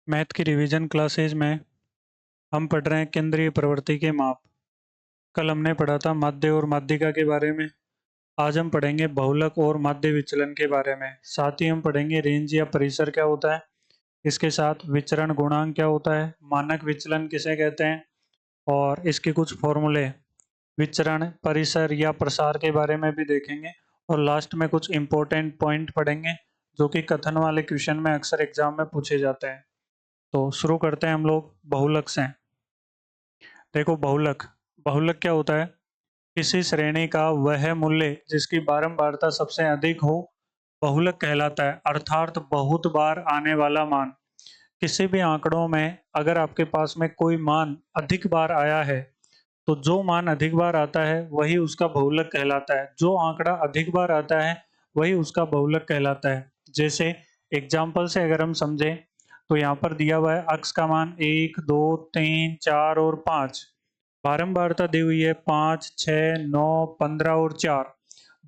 Math की revision classes में हम पढ़ रहे हैं केंद्रीय प्रवृत्ति के माप। कल हमने पढ़ा था माध्य और माध्यिका के बारे में। आज हम पढ़ेंगे बहुलक और माध्य विचलन के बारे में। साथ ही हम पढ़ेंगे रेंज या परिसर क्या होता है, इसके साथ विचरण गुणांक क्या होता है, मानक विचलन किसे कहते हैं और इसके कुछ फॉर्मूले, विचरण, परिसर या प्रसार के बारे में भी देखेंगे। और लास्ट में कुछ इंपॉर्टेंट पॉइंट पढ़ेंगे जो कि कथन वाले क्वेश्चन में अक्सर एग्जाम में पूछे जाते हैं। तो शुरू करते हैं हम लोग बहुलक से। देखो बहुलक, बहुलक क्या होता है? किसी श्रेणी का वह मूल्य जिसकी बारंबारता सबसे अधिक हो बहुलक कहलाता है, अर्थात बहुत बार आने वाला मान। किसी भी आंकड़ों में अगर आपके पास में कोई मान अधिक बार आया है तो जो मान अधिक बार आता है वही उसका बहुलक कहलाता है। जो आंकड़ा अधिक बार आता है वही उसका बहुलक कहलाता है। जैसे एग्जाम्पल से अगर हम समझें तो यहाँ पर दिया हुआ है अक्स का मान 1, 2, 3, 4 और 5। बारंबारता दी हुई है 5, 6, 9, 15 और 4।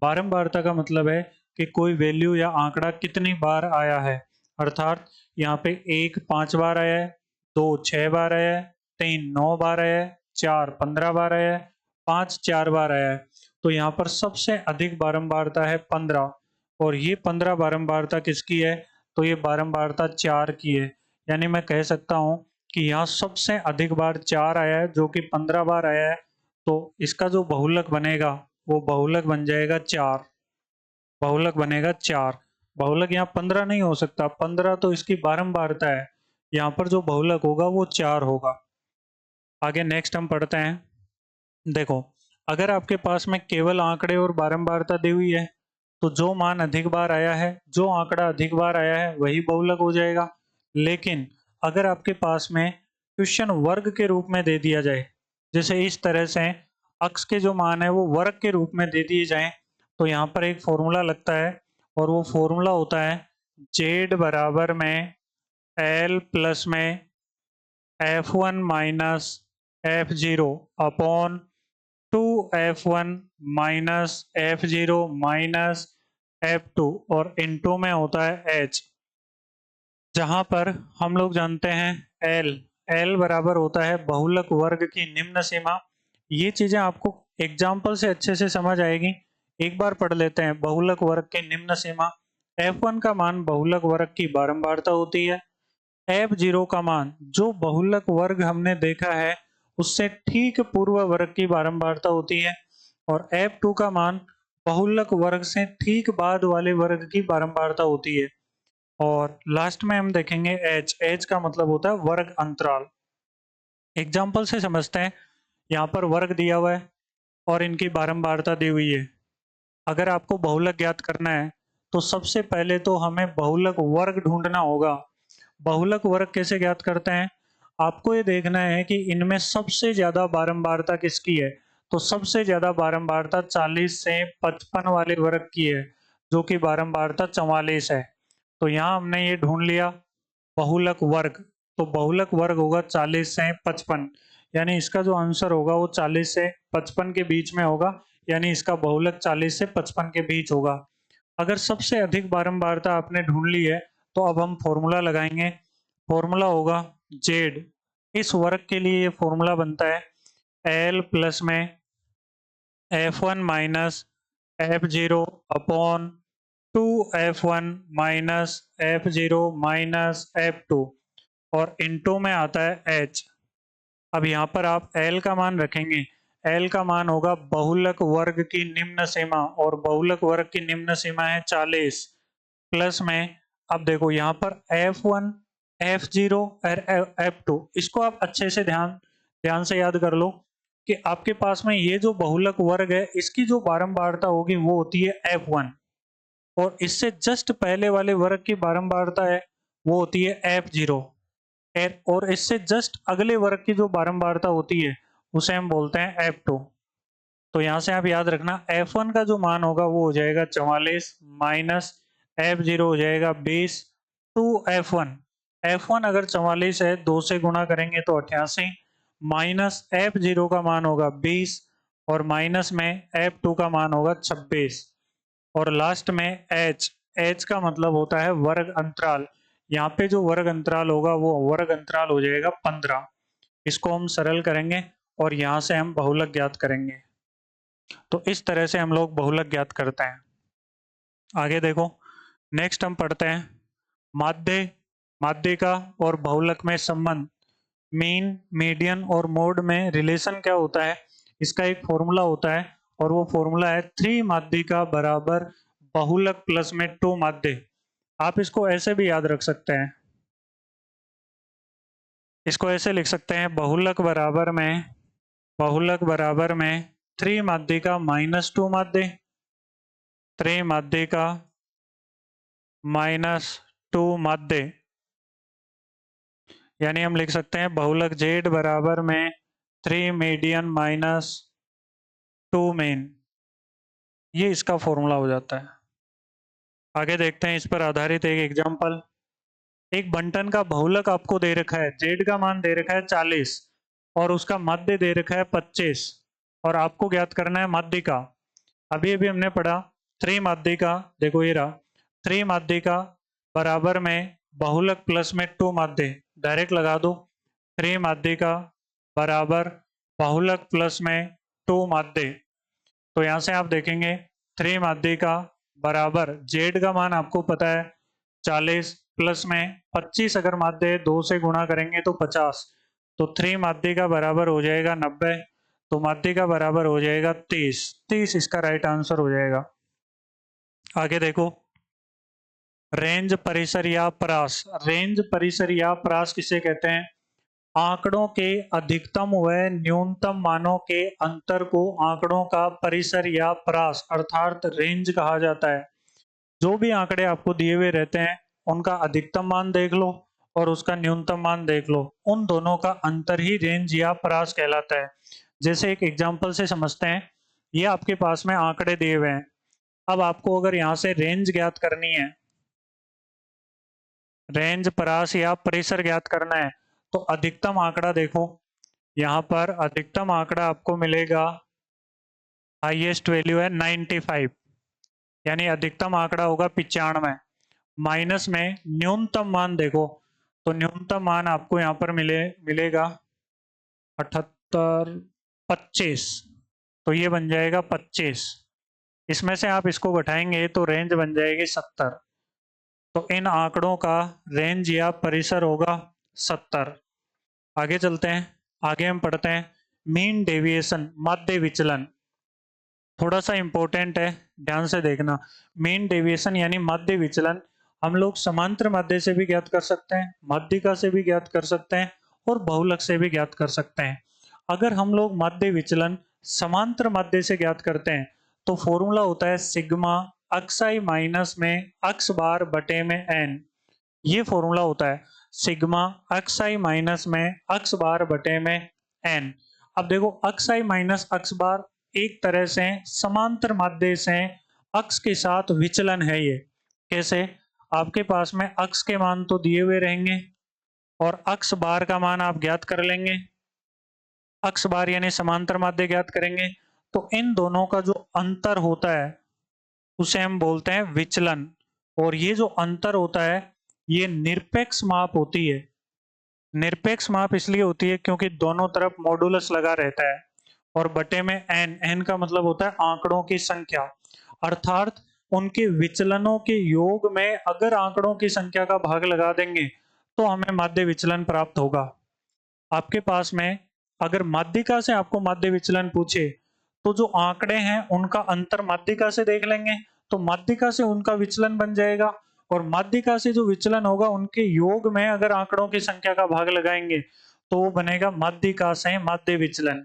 बारंबारता का मतलब है कि कोई वैल्यू या आंकड़ा कितनी बार आया है, अर्थात यहाँ पे 1 5 बार आया है, 2 6 बार आया है, 3 9 बार आया है, 4 15 बार आया है, 5 4 बार आया है। तो यहाँ पर सबसे अधिक बारंबारता है 15, और ये 15 बारंबारता किसकी है? तो ये बारंबारता 4 की है। यानी मैं कह सकता हूँ कि यहाँ सबसे अधिक बार 4 आया है जो कि 15 बार आया है। तो इसका जो बहुलक बनेगा वो बहुलक बन जाएगा 4। बहुलक बनेगा 4। बहुलक यहाँ 15 नहीं हो सकता, 15 तो इसकी बारंबारता है। यहाँ पर जो बहुलक होगा वो 4 होगा। आगे नेक्स्ट हम पढ़ते हैं। देखो, अगर आपके पास में केवल आंकड़े और बारंबारता दी हुई है तो जो मान अधिक बार आया है, जो आंकड़ा अधिक बार आया है वही बहुलक हो जाएगा। लेकिन अगर आपके पास में क्वेश्चन वर्ग के रूप में दे दिया जाए, जैसे इस तरह से अक्स के जो मान है वो वर्ग के रूप में दे दिए जाएं, तो यहाँ पर एक फॉर्मूला लगता है और वो फॉर्मूला होता है जेड बराबर में एल प्लस में F1 minus F0 upon 2F1 minus F0 minus F2 और इनटू में होता है H, जहां पर हम लोग जानते हैं L बराबर होता है बहुलक वर्ग की निम्न सीमा। ये चीजें आपको एग्जाम्पल से अच्छे से समझ आएगी। एक बार पढ़ लेते हैं। बहुलक वर्ग की निम्न सीमा, F1 का मान बहुलक वर्ग की बारंबारता होती है। F0 का मान जो बहुलक वर्ग हमने देखा है उससे ठीक पूर्व वर्ग की बारंबारता होती है, और F2 का मान बहुलक वर्ग से ठीक बाद वाले वर्ग की बारंबारता होती है। और लास्ट में हम देखेंगे H का मतलब होता है वर्ग अंतराल। एग्जाम्पल से समझते हैं। यहाँ पर वर्ग दिया हुआ है और इनकी बारंबारता दी हुई है। अगर आपको बहुलक ज्ञात करना है तो सबसे पहले तो हमें बहुलक वर्ग ढूंढना होगा। बहुलक वर्ग कैसे ज्ञात करते हैं? आपको ये देखना है कि इनमें सबसे ज्यादा बारंबारता किसकी है। तो सबसे ज्यादा बारंबारता 40 से 55 वाले वर्ग की है, जो कि बारंबारता 44 है। तो यहाँ हमने ये ढूंढ लिया बहुलक वर्ग। तो बहुलक वर्ग होगा 40 से 55, यानी इसका जो आंसर होगा वो 40 से 55 के बीच में होगा। यानी इसका बहुलक 40 से 55 के बीच होगा। अगर सबसे अधिक बारंबारता आपने ढूंढ ली है तो अब हम फॉर्मूला लगाएंगे। फॉर्मूला होगा जेड। इस वर्ग के लिए ये फॉर्मूला बनता है एल प्लस में F1 minus F0 upon 2F1 minus F0 minus F2 और इनटू में आता है H। अब यहाँ पर आप L का मान रखेंगे। L का मान होगा बहुलक वर्ग की निम्न सीमा, और बहुलक वर्ग की निम्न सीमा है 40 प्लस में। अब देखो यहाँ पर F1 F0 और F2, इसको आप अच्छे से ध्यान ध्यान से याद कर लो कि आपके पास में ये जो बहुलक वर्ग है इसकी जो बारंबारता होगी वो होती है F1, और इससे जस्ट पहले वाले वर्ग की बारंबारता है वो होती है F0, और इससे जस्ट अगले वर्ग की जो बारंबारता होती है उसे हम बोलते हैं F2। तो यहाँ से आप याद रखना F1 का जो मान होगा वो हो जाएगा 44 माइनस F0 हो जाएगा 20 टू F1। F1 अगर 44 है 2 से गुणा करेंगे तो 88, माइनस F0 का मान होगा 20 और माइनस में F2 का मान होगा 26, और लास्ट में H का मतलब होता है वर्ग अंतराल। यहाँ पे जो वर्ग अंतराल होगा वो वर्ग अंतराल हो जाएगा 15। इसको हम सरल करेंगे और यहाँ से हम बहुलक ज्ञात करेंगे। तो इस तरह से हम लोग बहुलक ज्ञात करते हैं। आगे देखो, नेक्स्ट हम पढ़ते हैं माध्य, माध्यिका और बहुलक में संबंध। मीन, मीडियन और मोड में रिलेशन क्या होता है, इसका एक फॉर्मूला होता है और वो फॉर्मूला है 3 माध्यिका बराबर बहुलक प्लस में 2 माध्य। आप इसको ऐसे भी याद रख सकते हैं, इसको ऐसे लिख सकते हैं बहुलक बराबर में 3 माध्यिका माइनस 2 माध्य, 3 माध्यिका माइनस 2 माध्य। यानी हम लिख सकते हैं बहुलक जेड बराबर में 3 मीडियन माइनस 2 मेन। ये इसका फॉर्मूला हो जाता है। आगे देखते हैं इस पर आधारित एक एग्जांपल। एक बंटन का बहुलक आपको दे रखा है, जेड का मान दे रखा है 40 और उसका माध्य दे रखा है 25 और आपको ज्ञात करना है माध्यिका। अभी अभी हमने पढ़ा त्रिमाध्यिका, देखो ये रहा त्रिमाध्यिका बराबर में बहुलक प्लस में 2 माध्य। डायरेक्ट लगा दो, त्रिमाध्यिका बराबर बहुलक प्लस में 2 माध्य। तो यहाँ से आप देखेंगे त्रिमाध्यिका बराबर जेड का मान आपको पता है 40 प्लस में 25, अगर माध्य 2 से गुणा करेंगे तो 50, तो त्रिमाध्यिका बराबर हो जाएगा 90, तो माध्यिका बराबर हो जाएगा 30 इसका राइट आंसर हो जाएगा। आगे देखो, रेंज, परिसर या परास। रेंज, परिसर या परास किसे कहते हैं, आंकड़ों के अधिकतम व न्यूनतम मानों के अंतर को आंकड़ों का परिसर या परास अर्थात रेंज कहा जाता है। जो भी आंकड़े आपको दिए हुए रहते हैं उनका अधिकतम मान देख लो और उसका न्यूनतम मान देख लो, उन दोनों का अंतर ही रेंज या परास कहलाता है। जैसे एक एग्जांपल से समझते हैं, ये आपके पास में आंकड़े दिए हुए हैं। अब आपको अगर यहाँ से रेंज ज्ञात करनी है, रेंज, परास या परिसर ज्ञात करना है, तो अधिकतम आंकड़ा देखो, यहाँ पर अधिकतम आंकड़ा आपको मिलेगा, हाईएस्ट वैल्यू है 95, यानी अधिकतम आंकड़ा होगा 95। माइनस में न्यूनतम मान देखो, तो न्यूनतम मान आपको यहाँ पर मिलेगा 78, 25, तो ये बन जाएगा 25। इसमें से आप इसको घटाएंगे तो रेंज बन जाएगी 70। तो इन आंकड़ों का रेंज या परिसर होगा 70। आगे चलते हैं, आगे हम पढ़ते हैं मीन डेविएशन, माध्य विचलन। थोड़ा सा इंपॉर्टेंट है, ध्यान से देखना। मीन डेविएशन यानी माध्य विचलन हम लोग समांतर माध्य से भी ज्ञात कर सकते हैं, माध्यिका से भी ज्ञात कर सकते हैं और बहुलक से भी ज्ञात कर सकते हैं। अगर हम लोग माध्य विचलन समांतर माध्य से ज्ञात करते हैं तो फॉर्मूला होता है सिग्मा अक्साई माइनस में अक्स बार बटे में एन। ये फॉर्मूला होता है सिग्मा अक्साई माइनस में अक्स बार बटे में एन। अब देखो अक्साई माइनस अक्स बार एक तरह से समांतर माध्य से अक्स के साथ विचलन है। ये कैसे, आपके पास में अक्स के मान तो दिए हुए रहेंगे और अक्स बार का मान आप ज्ञात कर लेंगे, अक्स बार यानी समांतर माध्य ज्ञात करेंगे, तो इन दोनों का जो अंतर होता है उसे हम बोलते हैं विचलन। और ये जो अंतर होता है ये निरपेक्ष माप होती है। निरपेक्ष माप इसलिए होती है क्योंकि दोनों तरफ मॉडुलस लगा रहता है और बटे में एन, एन का मतलब होता है आंकड़ों की संख्या, अर्थात उनके विचलनों के योग में अगर आंकड़ों की संख्या का भाग लगा देंगे तो हमें माध्य विचलन प्राप्त होगा। आपके पास में अगर माध्यिका से आपको माध्य विचलन पूछे तो जो आंकड़े हैं उनका अंतर माध्यिका से देख लेंगे तो माध्यिका से उनका विचलन बन जाएगा और माध्यिका से जो विचलन होगा उनके योग में अगर आंकड़ों की संख्या का भाग लगाएंगे तो वो बनेगा माध्यिका से माध्य विचलन।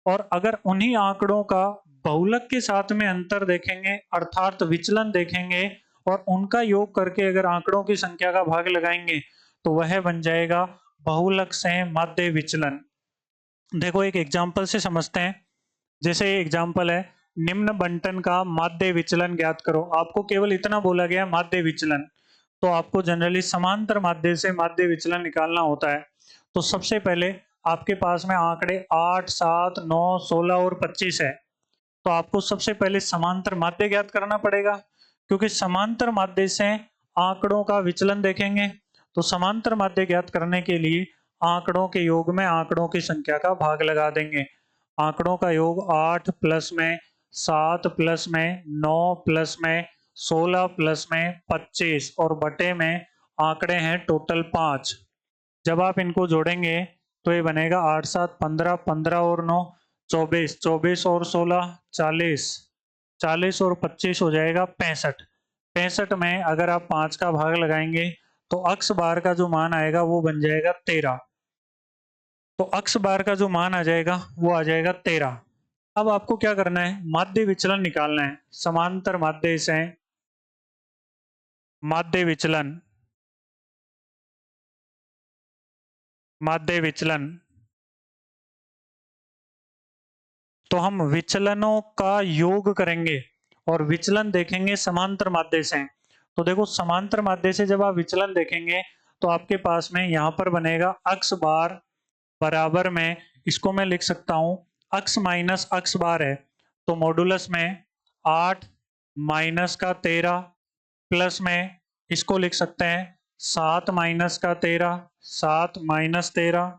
और अगर उन्हीं आंकड़ों का बहुलक के साथ में अंतर देखेंगे अर्थात विचलन देखेंगे और उनका योग करके अगर आंकड़ों की संख्या का भाग लगाएंगे तो वह बन जाएगा बहुलक से माध्य विचलन। देखो एक एग्जांपल से समझते हैं। जैसे एग्जांपल है निम्न बंटन का माध्य विचलन ज्ञात करो। आपको केवल इतना बोला गया माध्य विचलन, तो आपको जनरली समांतर माध्य से माध्य विचलन निकालना होता है। तो सबसे पहले आपके पास में आंकड़े 8, 7, 9, 16 और 25 है, तो आपको सबसे पहले समांतर माध्य ज्ञात करना पड़ेगा क्योंकि समांतर माध्य से आंकड़ों का विचलन देखेंगे तो समांतर माध्य ज्ञात करने के लिए आंकड़ों के योग में आंकड़ों की संख्या का भाग लगा देंगे। आंकड़ों का योग 8 प्लस में 7 प्लस में 9 प्लस में 16 प्लस में 25 और बटे में आंकड़े हैं टोटल 5। जब आप इनको जोड़ेंगे तो ये बनेगा 8 7 15, 15 और 9 24, 24 और 16 40, 40 और 25 हो जाएगा 65। 65 में अगर आप 5 का भाग लगाएंगे तो अक्स बार का जो मान आएगा वो बन जाएगा 13। तो अक्स बार का जो मान आ जाएगा वो आ जाएगा 13। अब आपको क्या करना है, माध्य विचलन निकालना है। समांतर माध्य से माध्य विचलन, माध्य विचलन, तो हम विचलनों का योग करेंगे और विचलन देखेंगे समांतर माध्य से। तो देखो समांतर माध्य से जब आप विचलन देखेंगे तो आपके पास में यहां पर बनेगा अक्स बार बराबर में, इसको मैं लिख सकता हूं अक्स माइनस अक्स बार है, तो मॉडुलस में 8 माइनस का 13 प्लस में इसको लिख सकते हैं 7 माइनस का 13, 7 माइनस 13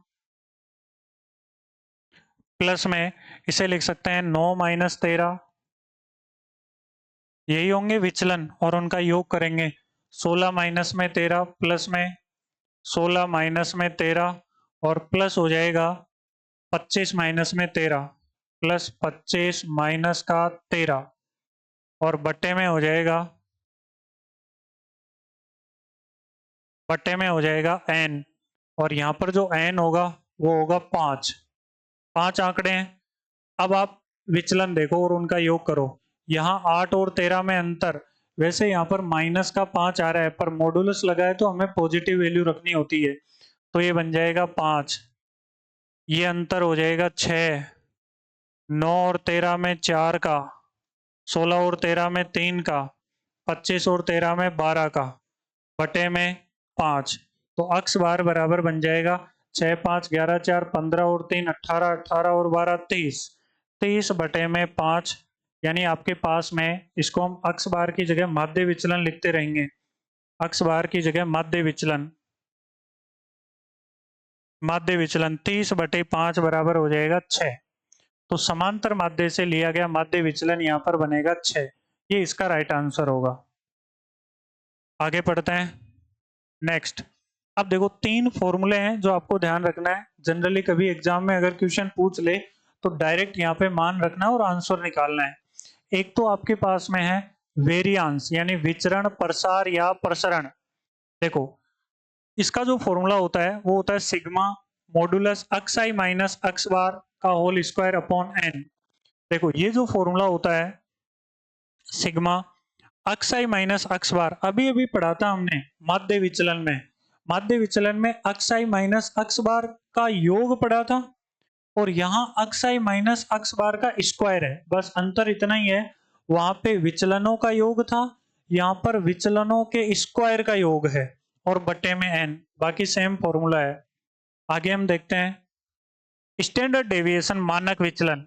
प्लस में इसे लिख सकते हैं 9 माइनस 13। यही होंगे विचलन और उनका योग करेंगे। 16 माइनस में 13 प्लस में 16 माइनस में 13 और प्लस हो जाएगा 25 माइनस में 13 प्लस 25 माइनस का 13 और बट्टे में हो जाएगा, बट्टे में हो जाएगा n, और यहाँ पर जो n होगा वो होगा 5। 5 आंकड़े हैं। अब आप विचलन देखो और उनका योग करो। यहाँ 8 और 13 में अंतर, वैसे यहाँ पर माइनस का 5 आ रहा है पर मॉडुलस लगा है तो हमें पॉजिटिव वैल्यू रखनी होती है, तो ये बन जाएगा 5। ये अंतर हो जाएगा 6, 9 और 13 में 4 का, 16 और 13 में 3 का, 25 और 13 में 12 का, बटे में 5। तो अक्स बार बराबर बन जाएगा 6 5 11 4 15 और 3 18, 18 और 12 30, 30 बटे में 5। यानी आपके पास में, इसको हम अक्स बार की जगह माध्य विचलन लिखते रहेंगे। अक्स बार की जगह माध्य विचलन, माध्य विचलन 30 बटे 5 बराबर हो जाएगा 6। तो समांतर माध्य से लिया गया माध्य विचलन यहाँ पर बनेगा 6। ये इसका राइट आंसर होगा। आगे पढ़ते हैं नेक्स्ट। अब देखो 3 फॉर्मूले हैं जो आपको ध्यान रखना है। जनरली कभी एग्जाम में अगर क्वेश्चन पूछ ले तो डायरेक्ट यहाँ पे मान रखना है और आंसर निकालना है। एक तो आपके पास में है वेरियांस यानी विचरण, प्रसार या प्रसरण। देखो इसका जो फॉर्मूला होता है वो होता है सिग्मा मॉडुलस अक्स आई माइनस अक्स बार का होल स्क्वायर अपॉन एन। देखो ये जो फॉर्मूला होता है सिग्मा अक्स आई माइनस अक्स बार, अभी अभी पढ़ा था हमने माध्य विचलन में। माध्य विचलन में अक्स आई माइनस अक्स बार का योग पढ़ा था और यहाँ अक्स आई माइनस अक्स बार का स्क्वायर है, बस अंतर इतना ही है। वहां पे विचलनों का योग था, यहाँ पर विचलनों के स्क्वायर का योग है और बटे में एन, बाकी सेम फॉर्मूला है। आगे हम देखते हैं स्टैंडर्ड डेविएशन, मानक विचलन।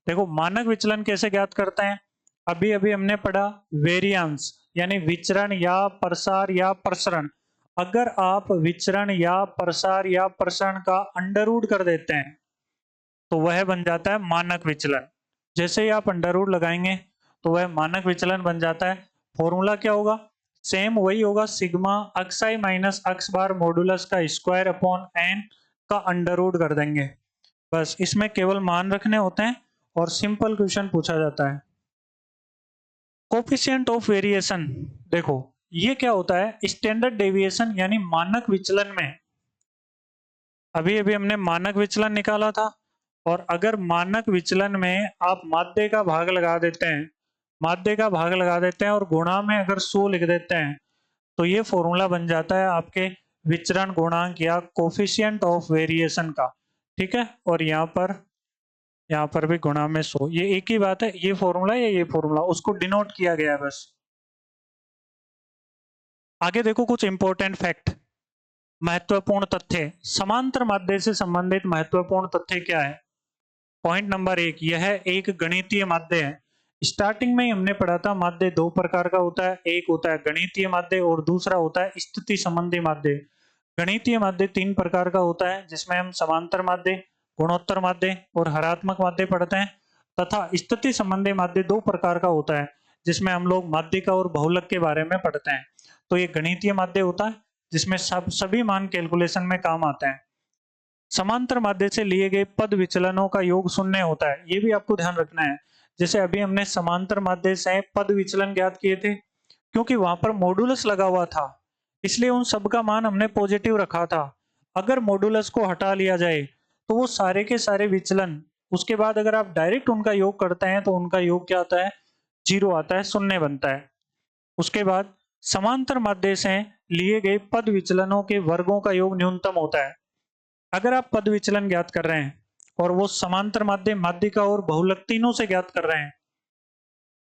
देखो मानक विचलन कैसे ज्ञात करते हैं, अभी अभी हमने पढ़ा वेरियांस यानी विचरण या प्रसार या प्रसरण। अगर आप विचरण या प्रसार या प्रसरण का अंडर रूट कर देते हैं तो वह बन जाता है मानक विचलन। जैसे ही आप अंडर रूट लगाएंगे तो वह मानक विचलन बन जाता है। फॉर्मूला क्या होगा, सेम वही होगा, सिग्मा अक्स आई माइनस अक्स बार मॉडुलस का स्क्वायर अपॉन एन का अंडर रूट कर देंगे। बस इसमें केवल मान रखने होते हैं और सिंपल क्वेश्चन पूछा जाता है। कोफिशिएंट ऑफ वेरिएशन, देखो ये क्या होता है, स्टैंडर्ड डेविएशन यानी मानक विचलन में अभी अभी हमने मानक विचलन निकाला था, और अगर मानक विचलन में आप माध्य का भाग लगा देते हैं, माध्य का भाग लगा देते हैं और गुणा में अगर 100 लिख देते हैं तो ये फॉर्मूला बन जाता है आपके विचरण गुणांक या कोफिशिएंट ऑफ वेरिएशन का। ठीक है, और यहाँ पर भी गुणा में 100, ये एक ही बात है, ये फॉर्मूला या ये फॉर्मूला, उसको डिनोट किया गया है बस। आगे देखो कुछ इंपॉर्टेंट फैक्ट, महत्वपूर्ण तथ्य। समांतर माध्य से संबंधित महत्वपूर्ण तथ्य क्या है। पॉइंट नंबर 1, यह एक गणितीय माध्य है स्टार्टिंग में ही हमने पढ़ा था माध्य दो प्रकार का होता है, एक होता है गणितीय माध्य और दूसरा होता है स्थिति संबंधी माध्य। गणितीय माध्य तीन प्रकार का होता है, जिसमें हम समांतर माध्य, गुणोत्तर माध्य और हरात्मक माध्य पढ़ते हैं, तथा स्थिति संबंधी माध्य दो प्रकार का होता है, जिसमें हम लोग माध्यिका और बहुलक के बारे में पढ़ते हैं। तो ये गणितीय माध्य होता है, जिसमें सभी मान कैलकुलेशन में काम आते हैं। समांतर माध्य से लिए गए पद विचलनों का योग शून्य होता है, ये भी आपको ध्यान रखना है। जैसे अभी हमने समांतर माध्य से पद विचलन ज्ञात किए थे, क्योंकि वहां पर मॉडुलस लगा हुआ था, इसलिए उन सब का मान हमने पॉजिटिव रखा था। अगर मॉडुलस को हटा लिया जाए तो वो सारे के सारे विचलन, उसके बाद अगर आप डायरेक्ट उनका योग करते हैं तो उनका योग क्या आता है, जीरो आता है, शून्य बनता है। उसके बाद समांतर माध्य से लिए गए पद विचलनों के वर्गों का योग न्यूनतम होता है। अगर आप पद विचलन ज्ञात कर रहे हैं और वो समांतर माध्य, माध्यिका और बहुलक तीनों से ज्ञात कर रहे हैं,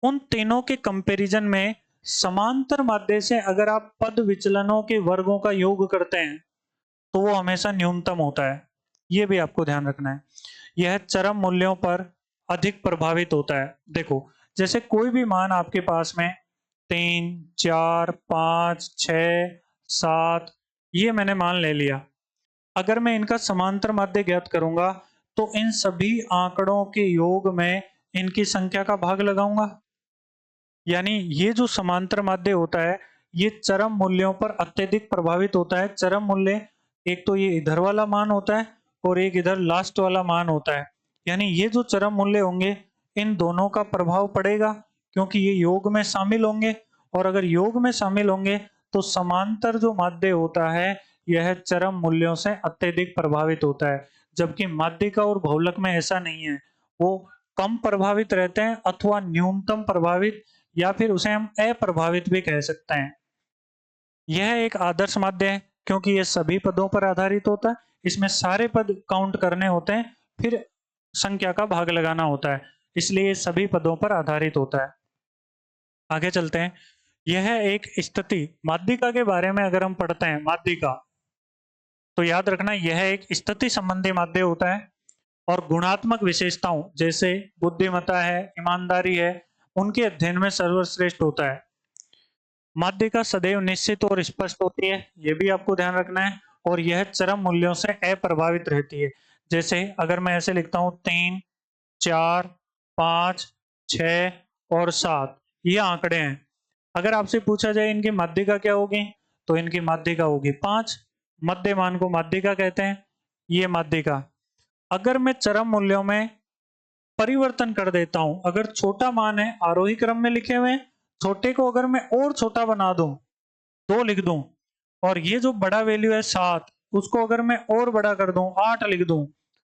उन तीनों के कंपैरिजन में समांतर माध्य से अगर आप पद विचलनों के वर्गों का योग करते हैं तो वो हमेशा न्यूनतम होता है। ये भी आपको ध्यान रखना है। यह चरम मूल्यों पर अधिक प्रभावित होता है। देखो, जैसे कोई भी मान आपके पास में 3, 4, 5, 6, 7, ये मैंने मान ले लिया। अगर मैं इनका समांतर माध्य ज्ञात करूंगा तो इन सभी आंकड़ों के योग में इनकी संख्या का भाग लगाऊंगा। यानी ये जो समांतर माध्य होता है, ये चरम मूल्यों पर अत्यधिक प्रभावित होता है। चरम मूल्य, एक तो ये इधर वाला मान होता है और एक इधर लास्ट वाला मान होता है। यानी ये जो चरम मूल्य होंगे, इन दोनों का प्रभाव पड़ेगा, क्योंकि ये योग में शामिल होंगे। और अगर योग में शामिल होंगे तो समांतर जो माध्य होता है, यह चरम मूल्यों से अत्यधिक प्रभावित होता है। जबकि माध्यिका और बहुलक में ऐसा नहीं है, वो कम प्रभावित रहते हैं अथवा न्यूनतम प्रभावित, या फिर उसे हम अप्रभावित भी कह सकते हैं। यह एक आदर्श माध्य है, क्योंकि यह सभी पदों पर आधारित होता है। इसमें सारे पद काउंट करने होते हैं, फिर संख्या का भाग लगाना होता है, इसलिए सभी पदों पर आधारित होता है। आगे चलते हैं। यह एक स्थिति माध्यिका के बारे में अगर हम पढ़ते हैं, माध्यिका, तो याद रखना यह एक स्थिति संबंधी माध्य होता है और गुणात्मक विशेषताओं जैसे बुद्धिमत्ता है, ईमानदारी है, उनके अध्ययन में सर्वश्रेष्ठ होता है। माध्यिका सदैव निश्चित और स्पष्ट होती है, यह भी आपको ध्यान रखना है, और यह चरम मूल्यों से अप्रभावित रहती है। जैसे अगर मैं ऐसे लिखता हूं 3, 4, 5, 6 और 7, ये आंकड़े हैं। अगर आपसे पूछा जाए इनकी माध्यिका क्या होगी, तो इनकी माध्यिका होगी 5। मध्य मान को माध्यिका कहते हैं, ये माध्यिका। अगर मैं चरम मूल्यों में परिवर्तन कर देता हूं, अगर छोटा मान है आरोही क्रम में लिखे हुए हैं, छोटे को अगर मैं और छोटा बना दूं, 2 लिख दूं, और ये जो बड़ा वैल्यू है 7, उसको अगर मैं और बड़ा कर दूं, 8 लिख दूं,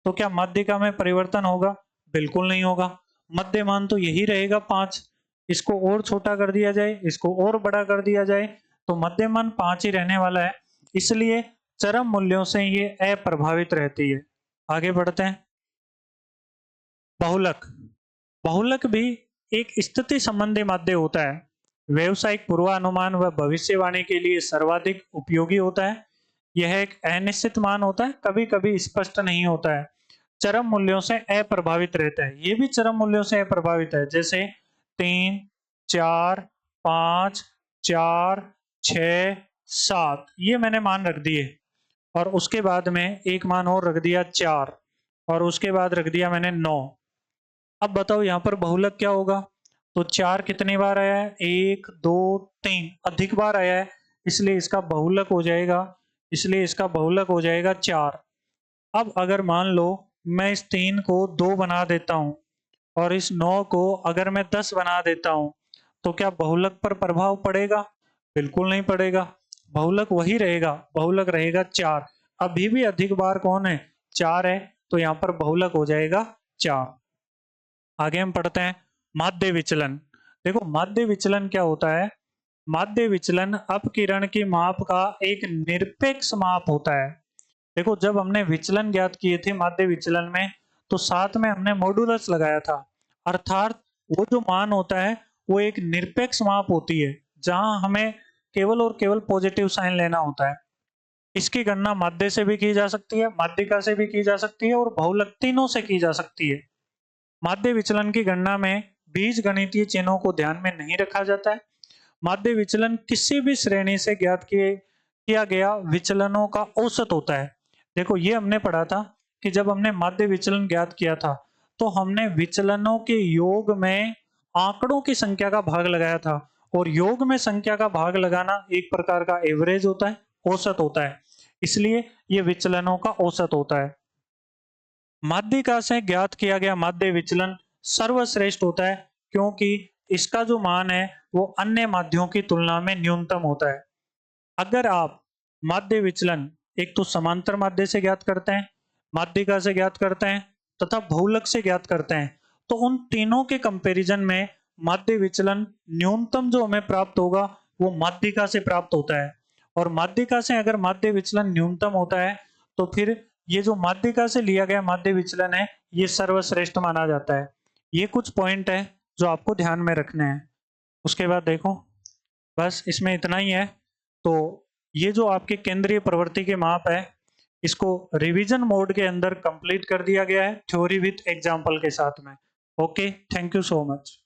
तो क्या माध्यिका में परिवर्तन होगा? बिल्कुल नहीं होगा। मध्य मान तो यही रहेगा 5। इसको और छोटा कर दिया जाए, इसको और बड़ा कर दिया जाए, तो मध्य मान 5 ही रहने वाला है। इसलिए चरम मूल्यों से ये अप्रभावित रहती है। आगे बढ़ते हैं। बहुलक। बहुलक भी एक स्थिति संबंधी माध्य होता है। व्यवसायिक पूर्वानुमान व भविष्यवाणी के लिए सर्वाधिक उपयोगी होता है। यह एक अनिश्चित मान होता है, कभी कभी स्पष्ट नहीं होता है, चरम मूल्यों से अप्रभावित रहता है। ये भी चरम मूल्यों से अप्रभावित है, जैसे 3, 4, 5, 4, 6, 7, ये मैंने मान रख दिए, और उसके बाद में एक मान और रख दिया 4, और उसके बाद रख दिया मैंने 9। अब बताओ यहाँ पर बहुलक क्या होगा? तो 4 कितनी बार आया है? 1, 2, 3, अधिक बार आया है, इसलिए इसका बहुलक हो जाएगा, 4। अब अगर मान लो मैं इस 3 को 2 बना देता हूं और इस 9 को अगर मैं 10 बना देता हूं, तो क्या बहुलक पर प्रभाव पड़ेगा? बिल्कुल नहीं पड़ेगा। बहुलक वही रहेगा, बहुलक रहेगा 4। अभी भी अधिक बार कौन है? 4 है, तो यहाँ पर बहुलक हो जाएगा 4। आगे हम पढ़ते हैं माध्य विचलन। देखो, माध्य विचलन क्या होता है? माध्य विचलन अपकिरण की माप का एक निरपेक्ष माप होता है। देखो, जब हमने विचलन ज्ञात किए थे माध्य विचलन में, तो साथ में हमने मॉडुलस लगाया था, अर्थात वो जो मान होता है वो एक निरपेक्ष माप होती है, जहां हमें केवल और केवल पॉजिटिव साइन लेना होता है। इसकी गणना माध्य से भी की जा सकती है, माध्यिका से भी की जा सकती है, और बहुलक तीनों से की जा सकती है। माध्य विचलन की गणना में बीज गणितीय चिन्हों को ध्यान में नहीं रखा जाता है। माध्य विचलन किसी भी श्रेणी से ज्ञात किया गया विचलनों का औसत होता है। देखो ये हमने पढ़ा था कि जब हमने माध्य विचलन ज्ञात किया था तो हमने विचलनों के योग में आंकड़ों की संख्या का भाग लगाया था, और योग में संख्या का भाग लगाना एक प्रकार का एवरेज होता है, औसत होता है, इसलिए ये विचलनों का औसत होता है। माध्यिका से ज्ञात किया गया माध्य विचलन सर्वश्रेष्ठ होता है, क्योंकि इसका जो मान है वो अन्य माध्यों की तुलना में न्यूनतम होता है। अगर आप माध्य विचलन एक तो समांतर माध्य से ज्ञात करते हैं, माध्यिका से ज्ञात करते हैं तथा बहुलक से ज्ञात करते हैं, तो उन तीनों के कंपैरिजन में माध्य विचलन न्यूनतम जो हमें प्राप्त होगा वो माध्यिका से प्राप्त होता है। और माध्यिका से अगर माध्य विचलन न्यूनतम होता है तो फिर ये जो माध्यिका से लिया गया माध्य विचलन है ये सर्वश्रेष्ठ माना जाता है। ये कुछ पॉइंट है जो आपको ध्यान में रखने हैं। उसके बाद देखो, बस इसमें इतना ही है। तो ये जो आपके केंद्रीय प्रवृत्ति के माप है, इसको रिवीजन मोड के अंदर कंप्लीट कर दिया गया है, थ्योरी विथ एग्जाम्पल के साथ में। Okay, thank you so much.